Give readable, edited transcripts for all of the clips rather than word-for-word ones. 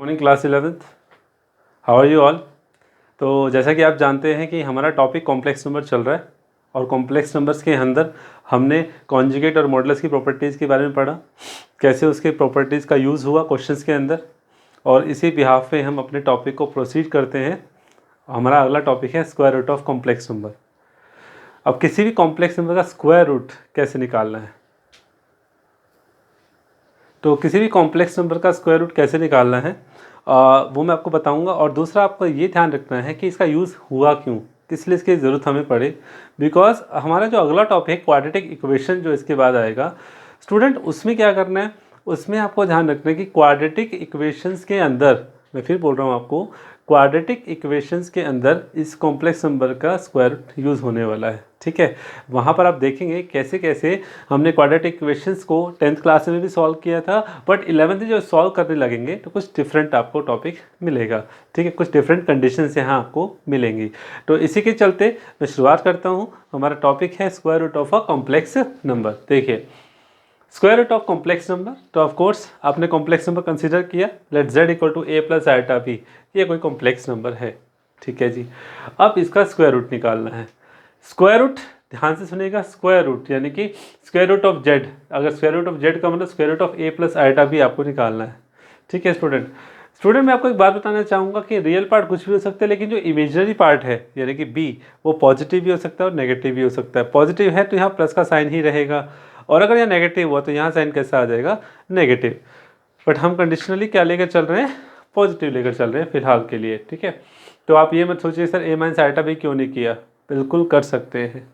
Morning class 11th। How are you all. तो जैसा कि आप जानते हैं कि हमारा टॉपिक कॉम्प्लेक्स नंबर चल रहा है और कॉम्प्लेक्स नंबर्स के अंदर हमने कॉन्जुगेट और मॉडुलस की प्रॉपर्टीज़ के बारे में पढ़ा, कैसे उसके प्रॉपर्टीज़ का यूज़ हुआ क्वेश्चंस के अंदर। और इसी बिहाफ पे हम अपने टॉपिक को प्रोसीड करते हैं। हमारा अगला टॉपिक है square root of complex number. अब किसी भी कॉम्प्लेक्स नंबर का स्क्वायर रूट कैसे निकालना है, तो किसी भी कॉम्प्लेक्स नंबर का स्क्वायर रूट कैसे निकालना है वो मैं आपको बताऊंगा। और दूसरा आपको ये ध्यान रखना है कि इसका यूज़ हुआ क्यों, किस लिए इसकी ज़रूरत हमें पड़े। बिकॉज हमारा जो अगला टॉपिक है क्वाड्रेटिक इक्वेशन जो इसके बाद आएगा स्टूडेंट, उसमें क्या करना है, उसमें आपको ध्यान रखना है कि क्वाड्रेटिक इक्वेशंस के अंदर, मैं फिर बोल रहा हूँ आपको, क्वाड्रेटिक इक्वेशंस के अंदर इस कॉम्प्लेक्स नंबर का स्क्वायर रूट यूज़ होने वाला है। ठीक है, वहाँ पर आप देखेंगे कैसे कैसे हमने क्वाड्रेटिक इक्वेशंस को 10th क्लास में भी सॉल्व किया था, बट 11th में जो सॉल्व करने लगेंगे तो कुछ डिफरेंट आपको टॉपिक मिलेगा। ठीक है, कुछ डिफरेंट कंडीशंस यहाँ आपको मिलेंगी। तो इसी के चलते मैं शुरुआत करता हूँ। हमारा टॉपिक है square root of a complex number. देखिए, square root of complex number, तो ऑफ कोर्स आपने कॉम्प्लेक्स नंबर कंसीडर किया, let z equal to a plus iota b, ये कोई कॉम्प्लेक्स नंबर है। ठीक है जी, अब इसका स्क्वायर रूट निकालना है। स्क्वायर रूट ध्यान से सुनिएगा, स्क्वायर रूट यानी कि स्क्वायर रूट ऑफ z, अगर स्क्वायर रूट ऑफ z का मतलब square root of a plus iota b आपको निकालना है। ठीक है स्टूडेंट मैं आपको एक बात बताना चाहूँगा कि रियल पार्ट कुछ भी हो सकता है, लेकिन जो इमेजिनरी पार्ट है यानी कि b, वो पॉजिटिव भी हो सकता है और नेगेटिव भी हो सकता है। पॉजिटिव है तो यहाँ प्लस का साइन ही रहेगा, और अगर यहाँ नेगेटिव हुआ तो यहाँ साइन कैसा आ जाएगा, नेगेटिव। बट हम कंडीशनली क्या लेकर चल रहे हैं, पॉजिटिव लेकर चल रहे हैं फिलहाल के लिए। ठीक है, तो आप ये मत सोचिए सर a माइनस आइटा भी क्यों नहीं किया, बिल्कुल कर सकते हैं।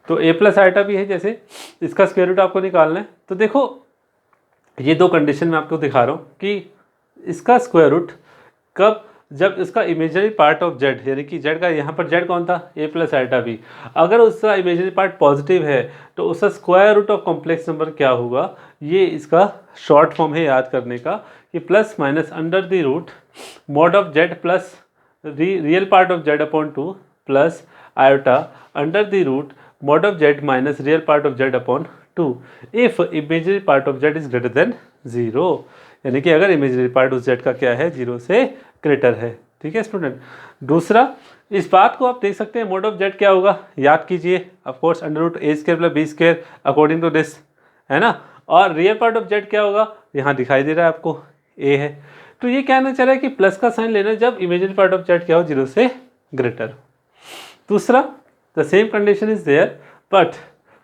तो a प्लस आइटा भी है, जैसे इसका स्क्वायर रूट आपको निकालना है। तो देखो, ये दो कंडीशन मैं आपको दिखा रहा हूँ कि इसका स्क्वायर रूट कब, जब इसका इमेजिनरी पार्ट ऑफ z, यानी कि z का यहाँ पर z कौन था, a प्लस आइटा बी, अगर उसका इमेजिनरी पार्ट पॉजिटिव है तो उसका square root of complex number क्या होगा, ये इसका शॉर्ट फॉर्म है याद करने का, कि plus minus under the root mod of z plus real part of z upon 2 plus iota under the root mod of z minus real part of z upon 2 if imaginary part of z is greater than 0, यानी कि अगर imaginary part उस z का क्या है, 0 से greater है। ठीक है स्टूडेंट, दूसरा इस बात को आप देख सकते हैं, मोड ऑफ z क्या होगा, याद कीजिए, of course under root a square plus b square according to this, है ना। और रियल पार्ट ऑफ z क्या होगा, यहाँ दिखाई दे रहा है आपको a है। तो ये कहना चाह रहा है कि प्लस का साइन लेना जब इमेजिनरी पार्ट ऑफ z क्या हो, 0 से ग्रेटर। दूसरा, the same condition is there but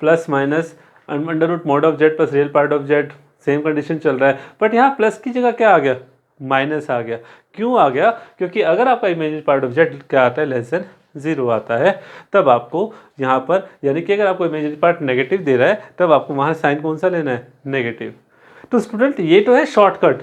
plus minus under root mod of z plus real part of z, same condition चल रहा है, बट यहाँ प्लस की जगह क्या आ गया, माइनस आ गया। क्यों आ गया, क्योंकि अगर आपका इमेजिनरी पार्ट ऑफ z क्या आता है, लेस देन 0 आता है, तब आपको यहाँ पर, यानी कि अगर आपको इमेजिनरी पार्ट नेगेटिव दे रहा है तब आपको वहाँ साइन कौन सा लेना है, नेगेटिव। तो स्टूडेंट ये तो है शॉर्टकट।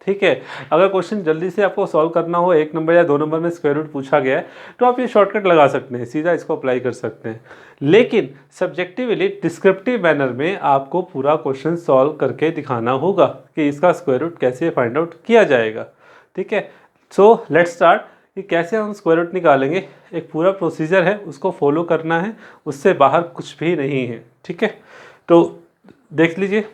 ठीक है, अगर क्वेश्चन जल्दी से आपको सॉल्व करना हो, 1 नंबर या 2 नंबर में स्क्वायर रूट पूछा गया है, तो आप ये शॉर्टकट लगा सकते हैं, सीधा इसको अप्लाई कर सकते हैं। लेकिन सब्जेक्टिवली डिस्क्रिप्टिव मैनर में आपको पूरा क्वेश्चन सॉल्व करके दिखाना होगा कि इसका स्क्वायर रूट कैसे फाइंड आउट किया जाएगा। ठीक है, सो लेट्स स्टार्ट कि कैसे हम स्क्वायर रूट निकालेंगे। एक पूरा प्रोसीजर है, उसको फॉलो करना है, उससे बाहर कुछ भी नहीं है। ठीक है, तो देख लीजिए,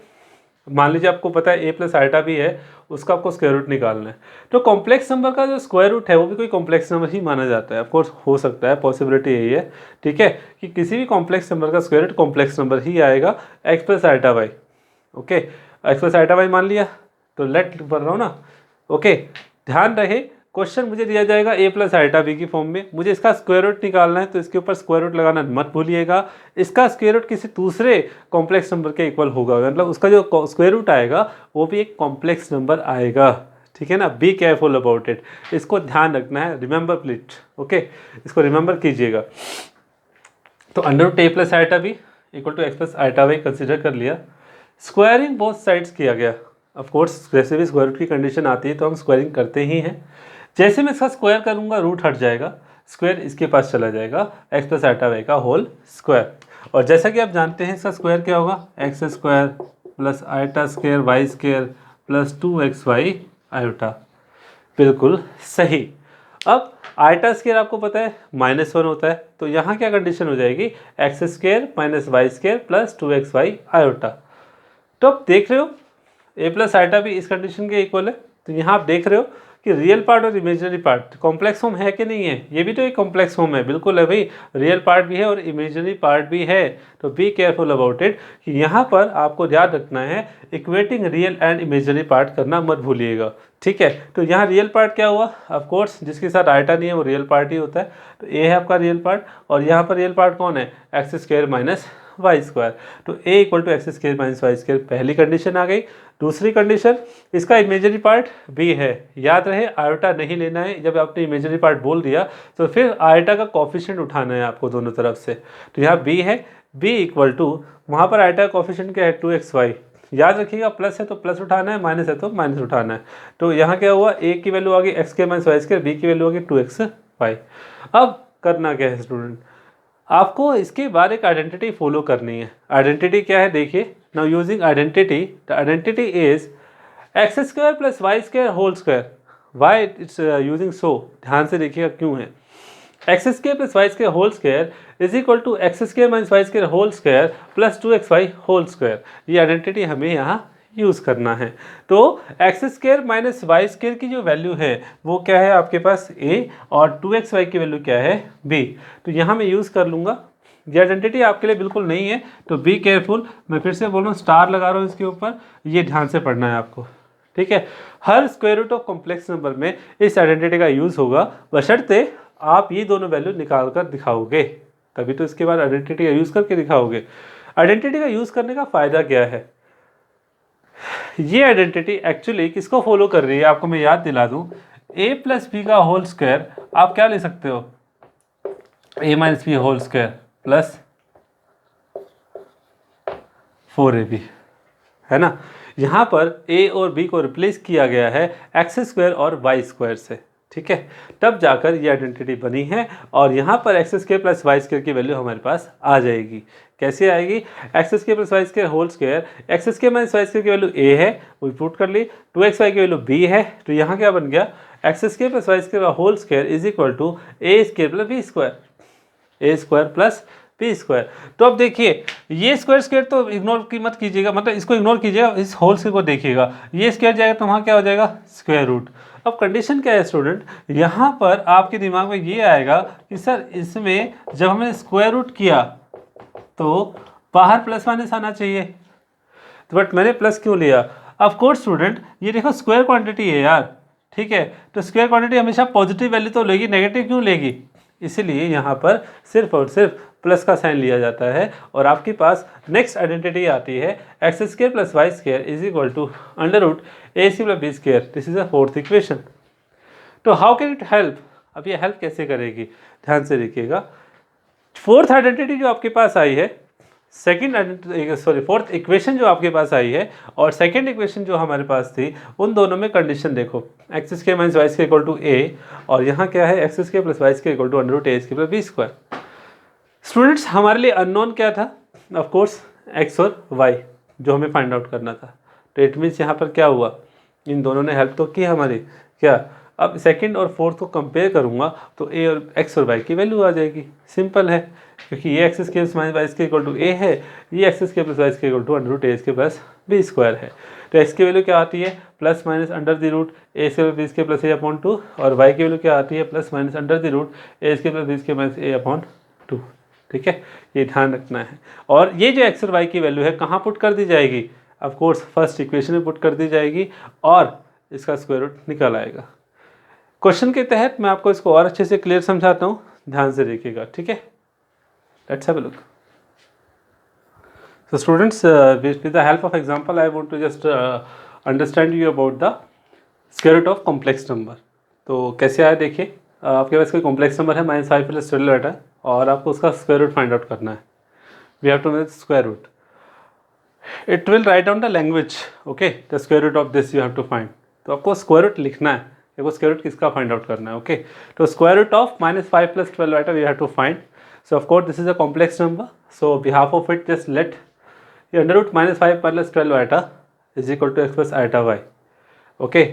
मान लीजिए आपको पता है a प्लस आइटा भी है, उसका आपको स्क्वायर रूट निकालना है। तो कॉम्प्लेक्स नंबर का जो स्क्वायर रूट है वो भी कोई कॉम्प्लेक्स नंबर ही माना जाता है। ऑफ कोर्स हो सकता है, पॉसिबिलिटी यही है। ठीक है, कि किसी भी कॉम्प्लेक्स नंबर का स्क्वायर रूट कॉम्प्लेक्स नंबर ही आएगा, x plus iota y. Okay, x plus iota y मान लिया, तो लेट पढ़ रहा हूँ ना। ओके, ध्यान रहे, क्वेश्चन मुझे दिया जाएगा a प्लस आइटा बी की फॉर्म में, मुझे इसका स्क्वायर रूट निकालना है, तो इसके ऊपर स्क्वायर रूट लगाना मत भूलिएगा। इसका स्क्वायर रूट किसी दूसरे कॉम्प्लेक्स नंबर के इक्वल होगा, मतलब उसका जो स्क्वायर रूट आएगा वो भी एक कॉम्प्लेक्स नंबर आएगा। ठीक है ना, बी केयरफुल अबाउट इट, इसको ध्यान रखना है, रिमेंबर प्लीज। ओके, इसको रिमेंबर कीजिएगा। तो under root a plus iota b equal to x plus iota y consider कर लिया, स्क्वायरिंग बोथ साइड्स किया गया। ऑफ कोर्स जैसे भी स्क्वायर रूट की कंडीशन आती है तो हम स्क्वायरिंग करते ही हैं। जैसे मैं इसका स्क्वायर करूंगा रूट हट जाएगा, स्क्वायर इसके पास चला जाएगा, एक्स प्लस आइटा वाई का होल स्क्वायर। और जैसा कि आप जानते हैं इसका स्क्वायर क्या होगा, x square plus iota square y square plus 2xy iota. बिल्कुल सही। अब आइटा स्क्वायर आपको पता है -1 होता है, तो यहाँ क्या कंडीशन हो जाएगी, x square minus Y square plus 2xy iota. तो अब देख रहे हो a प्लस आइटा भी इस कंडीशन के इक्वल है। तो यहाँ आप देख रहे हो कि रियल पार्ट और इमेजिनरी पार्ट कॉम्प्लेक्स फॉर्म है कि नहीं है। ये भी तो एक कॉम्प्लेक्स फॉर्म है, बिल्कुल है भाई, रियल पार्ट भी है और इमेजिनरी पार्ट भी है। तो बी केयरफुल अबाउट इट कि यहाँ पर आपको याद रखना है equating real and imaginary part करना मत भूलिएगा, ठीक है। तो यहाँ रियल पार्ट क्या हुआ, ऑफ कोर्स जिसके साथ आयटा नहीं है वो रियल पार्ट ही होता है। तो ए है आपका रियल पार्ट और यहाँ पर रियल पार्ट कौन है, x square minus Y square. तो a equal to x square minus Y square पहली कंडीशन आ गई। दूसरी कंडीशन, इसका इमेजिनरी पार्ट बी है। याद रहे आयोटा नहीं लेना है, जब आपने इमेजिनरी पार्ट बोल दिया तो फिर आयोटा का कॉफिशिएंट उठाना है आपको दोनों तरफ से। तो यहाँ बी है, बी इक्वल टू वहाँ पर आयोटा का कॉफिशिएंट क्या है 2xy। याद रखिएगा प्लस है तो प्लस उठाना है, माइनस है तो माइनस उठाना है। तो यहाँ क्या हुआ, ए की वैल्यू आ गई एक्स के माइनस वाई स्क्वायर, बी की वैल्यू आ गई 2xy। अब करना क्या है स्टूडेंट, आपको इसके बाद एक आइडेंटिटी फॉलो करनी है। आइडेंटिटी क्या है देखिए, now using identity, the identity is x square plus y square whole square. Why it's using so, ध्यान से देखिएगा क्यों है। X square plus y square whole square is equal to x square minus Y square whole square plus 2xy whole square. ये identity हमें यहाँ use करना है। तो एक्स स्क्वायर माइनस वाई स्क्वायर की जो वैल्यू है वो क्या है आपके पास a और 2xy की वैल्यू क्या है b। तो यहाँ मैं यूज़ कर लूँगा, ये आइडेंटिटी आपके लिए बिल्कुल नहीं है तो बी केयरफुल। मैं फिर से बोल रहा हूँ, स्टार लगा रहा हूँ इसके ऊपर, ये ध्यान से पढ़ना है आपको, ठीक है। हर square root of complex number में इस आइडेंटिटी का यूज़ होगा, बशर्ते आप ये दोनों वैल्यू निकाल कर दिखाओगे, तभी तो इसके बाद आइडेंटिटी का यूज़ करके दिखाओगे। आइडेंटिटी का यूज़ करने का फ़ायदा क्या है, ये आइडेंटिटी एक्चुअली किसको फॉलो कर रही है आपको मैं याद दिला दूं, a प्लस बी का होल स्क्वायर आप क्या ले सकते हो, a minus b whole square plus 4ab, है ना। यहाँ पर a और b को रिप्लेस किया गया है एक्स स्क्वायर और वाई स्क्वायर से, ठीक है। तब जाकर ये आइडेंटिटी बनी है और यहाँ पर x square plus y square की वैल्यू हमारे पास आ जाएगी। कैसे आएगी, x square plus y square whole square, x square minus Y square की वैल्यू a है वो पुट कर ली, 2xy की वैल्यू b है। तो यहाँ क्या बन गया, x square plus y square whole square is equal to a square plus b square, a square plus p square. तो अब देखिए ये स्क्वायर स्क्वायर तो इग्नोर की मत कीजिएगा, मतलब इसको इग्नोर कीजिएगा, इस होल स्क्वायर को देखिएगा, ये स्क्वायर जाएगा तो वहाँ क्या हो जाएगा स्क्वायर रूट। अब कंडीशन क्या है स्टूडेंट, यहाँ पर आपके दिमाग में ये आएगा कि सर इसमें जब हमने स्क्वायर रूट किया तो बाहर प्लस माइनस आना चाहिए, तो बट मैंने प्लस क्यों लिया। ऑफ कोर्स स्टूडेंट ये देखो स्क्वायर क्वांटिटी है यार, ठीक है, तो स्क्वायर क्वांटिटी हमेशा पॉजिटिव वैल्यू तो लेगी, नेगेटिव क्यों लेगी, इसीलिए यहाँ पर सिर्फ और सिर्फ प्लस का साइन लिया जाता है। और आपके पास नेक्स्ट आइडेंटिटी आती है x square plus y square is equal to under root a c plus b square, this is a fourth equation. तो हाउ कैन इट हेल्प, अब ये हेल्प कैसे करेगी, ध्यान से देखिएगा। फोर्थ आइडेंटिटी जो आपके पास आई है, फोर्थ इक्वेशन जो आपके पास आई है और सेकंड इक्वेशन जो हमारे पास थी, उन दोनों में कंडीशन देखो, x square minus Y square equal to a और यहाँ क्या है x square plus y square equal to under root a square plus b square. Students हमारे लिए अननोन क्या था, ऑफ कोर्स एक्स और वाई जो हमें फाइंड आउट करना था। तो इट मीन्स यहाँ पर क्या हुआ, इन दोनों ने हेल्प तो की हमारी, क्या। अब सेकंड और फोर्थ को कंपेयर करूँगा तो ए और एक्स और वाई की वैल्यू आ जाएगी, सिंपल है, क्योंकि ये x square minus Y square equal to a है, ये x square plus y square equal to under root a square plus b square है। तो एक्स की वैल्यू क्या आती है plus minus under the root a square b square plus a upon 2 और y की वैल्यू क्या आती है plus minus under the root a square plus b square minus a upon 2, ठीक है, ये ध्यान रखना है। और ये जो एक्स और वाई की वैल्यू है कहाँ पुट कर दी जाएगी, ऑफ कोर्स फर्स्ट इक्वेशन में पुट कर दी जाएगी और इसका स्क्वायर रूट निकल आएगा। क्वेश्चन के तहत मैं आपको इसको और अच्छे से क्लियर समझाता हूँ, ध्यान से देखिएगा, ठीक है। Let's have a look. So students, with the help of example, I want to just understand you about the square root of complex number. तो कैसे आया देखिए, आपके पास कोई कॉम्प्लेक्स नंबर है -5 प्लस 12 और आपको उसका स्क्वायर रूट फाइंड आउट करना है। We have to make square root, it will write down the language, okay, the square root of this you have to find. तो आपको स्क्वायर रूट लिखना है, देखो स्क्वायर रूट किसका फाइंड आउट करना है, ओके। तो square root of -5 plus 12 we have to find. So of course this is a complex number, so behalf of it just let the under root -5 plus 12 iota is equal to x plus iota y, okay.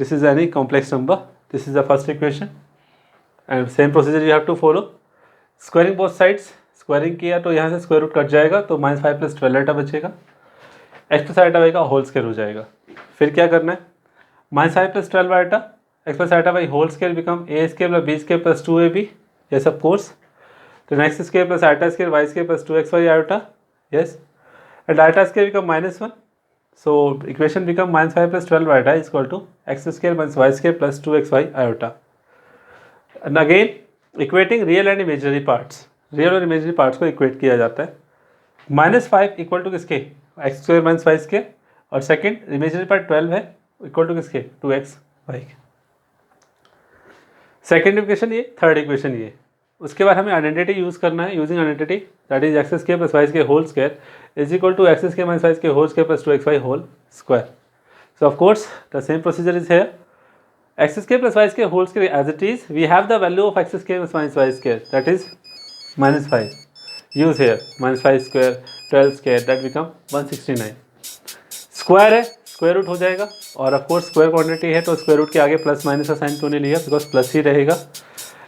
This is any complex number, this is the first equation and same procedure you have to follow, squaring both sides, squaring किया तो यहाँ से square root cut जाएगा तो -5 plus 12 iota बचेगा, x plus iota y का whole square हो जाएगा। फिर क्या करना है, -5 + 12 iota x plus iota by whole square become a square plus b square plus 2ab. Yes, of course. Then x square plus iota square y square plus 2xy iota. Yes. And iota square become -1. So equation become -5 + 12 iota is equal to x square minus y square plus 2xy iota. And again equating real and imaginary parts. Real और imaginary parts को equate किया जाता है. -5 equal to किसके, x square minus Y square, और second imaginary part 12 है equal to किसके, 2x y. Second equation ये, थर्ड इक्वेशन ये. उसके बाद हमें आइडेंटिटी यूज़ करना है. Using identity that is x square plus y square whole square is equal to x square minus Y square whole square plus 2xy whole square. So of course the same procedure is here. X square plus y square whole square as it is, we have the value of x square plus minus Y square that is -5. Use here -5 square 12 square that become 169. Square है, square root हो जाएगा, और of course square quantity है तो square root के आगे plus minus का sign तो नहीं लिया बिकॉज प्लस ही रहेगा.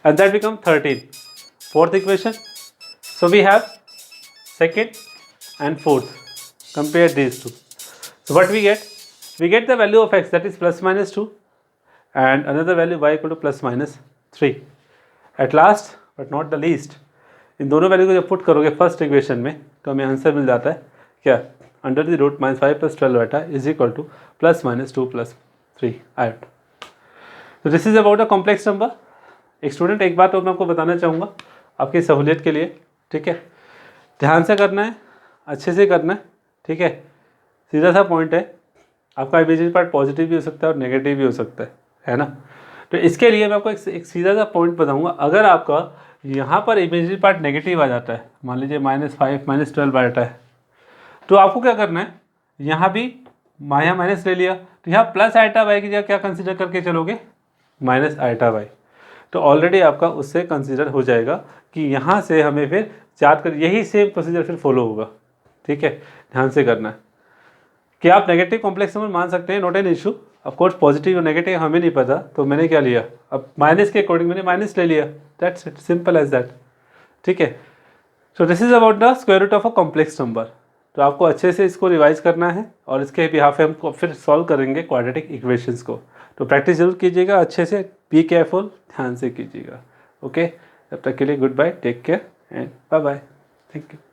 And that become 13. Fourth equation. So we have second and fourth. Compare these two. So what we get the value of x that is +-2 and another value y equal to +-3. At last but not the least, इन दोनों value को जब put करोगे first equation में तो हमें answer मिल जाता है क्या, √5 + 12 iota is equal to +-2 + 3 iota. तो this is about a complex number. एक स्टूडेंट, एक बात तो मैं आपको बताना चाहूँगा आपकी सहूलियत के लिए, ठीक है. ध्यान से करना है, अच्छे से करना है, ठीक है. सीधा सा पॉइंट है, आपका इमेजिनरी पार्ट पॉजिटिव भी हो सकता है और नेगेटिव भी हो सकता है ना. तो इसके लिए मैं आपको एक सीधा सा पॉइंट बताऊंगा. अगर आपका यहाँ पर इमेजिनरी पार्ट नेगेटिव आ जाता है, मान लीजिए -5 -12 iota है, तो आपको क्या करना है, यहाँ भी यहाँ माइनस ले लिया तो यहाँ प्लस iota y की जगह क्या कंसीडर करके चलोगे, -iota y. तो ऑलरेडी आपका उससे कंसीडर हो जाएगा कि यहाँ से हमें फिर याद कर, यही सेम प्रोसीजर फिर फॉलो होगा, ठीक है. दैन से करना है कि आप नेगेटिव कॉम्प्लेक्स नंबर मान सकते हैं, not an issue. Of course positive और नेगेटिव हमें नहीं पता, तो मैंने क्या लिया, अब माइनस के अकॉर्डिंग मैंने माइनस ले लिया. That's it, simple as that, ठीक है. So this is about the square root of a complex number. तो आपको अच्छे से इसको रिवाइज करना है और इसके बिहाफ पे हम फिर सॉल्व करेंगे क्वाड्रेटिक इक्वेशंस को. तो प्रैक्टिस जरूर कीजिएगा अच्छे से, बी केयरफुल, ध्यान से कीजिएगा. ओके, तब तक के लिए good bye, take care and bye bye. Thank you.